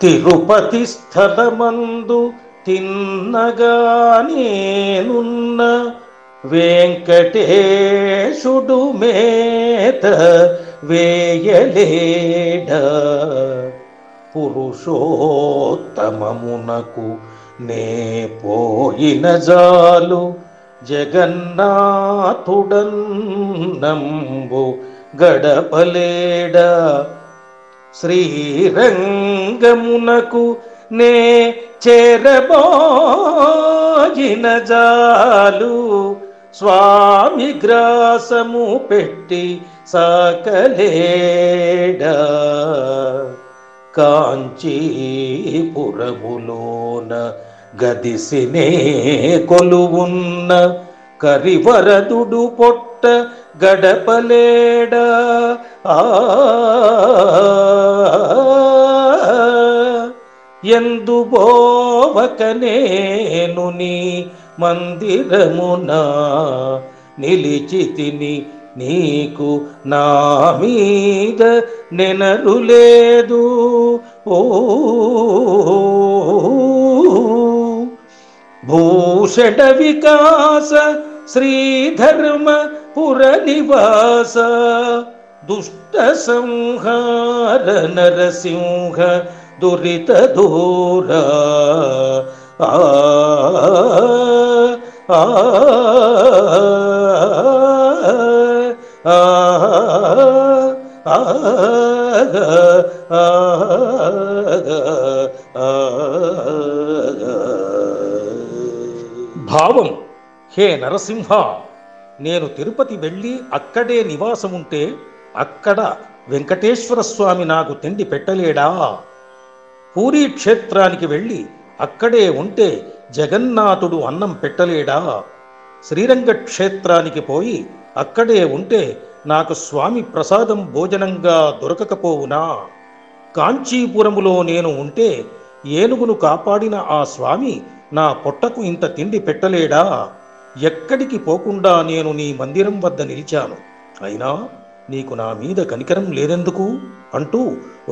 తిరుపతి స్థలమందు తిన్నగానేనున్న వెంకటేశుడు మేత వేయలేడ పురుషోత్తమమునకు నే పోయిన జాలు జగన్నాథుడన్నంబు గడపలేడ శ్రీరంగమునకు నే చేరబోయిన జాలు స్వామి గ్రాసము పెట్టి సాకలేడ కాంచీపురములోన గదిసినే కొలువున్న కరివరదుడు పొట్ట గడపలేడ ఎందు బోవక నేను నీ మందిరమున నిలిచితిని నీకు నా మీద నెనరు లేదు ఓ భూషణ వికాస శ్రీధర్మ పుర నివాస దుష్ట సంహార నరసింహ దురిత దూర భావం హే నరసింహ, నేను తిరుపతి వెళ్ళి అక్కడే నివాసముంటే అక్కడ వెంకటేశ్వర స్వామి నాకు తిండి పెట్టలేడా? పూరీ క్షేత్రానికి వెళ్ళి అక్కడే ఉంటే జగన్నాథుడు అన్నం పెట్టలేడా? శ్రీరంగ క్షేత్రానికి పోయి అక్కడే ఉంటే నాకు స్వామి ప్రసాదం భోజనంగా దొరకకపోవునా? కాంచీపురములో నేను ఉంటే ఏనుగును కాపాడిన ఆ స్వామి నా పొట్టకు ఇంత తిండి పెట్టలేడా? ఎక్కడికి పోకుండా నేను నీ మందిరం వద్ద నిలిచాను, అయినా నీకు నా మీద కనికరం లేదెందుకు అంటూ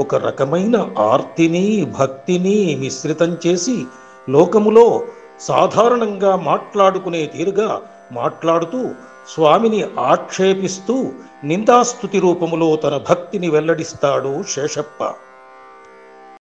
ఒక రకమైన ఆర్తిని భక్తిని మిశ్రితం చేసి లోకములో సాధారణంగా మాట్లాడుకునే తీరుగా మాట్లాడుతూ స్వామిని ఆక్షేపిస్తూ నిందాస్తుతి రూపములో తన భక్తిని వెల్లడిస్తాడు శేషప్ప.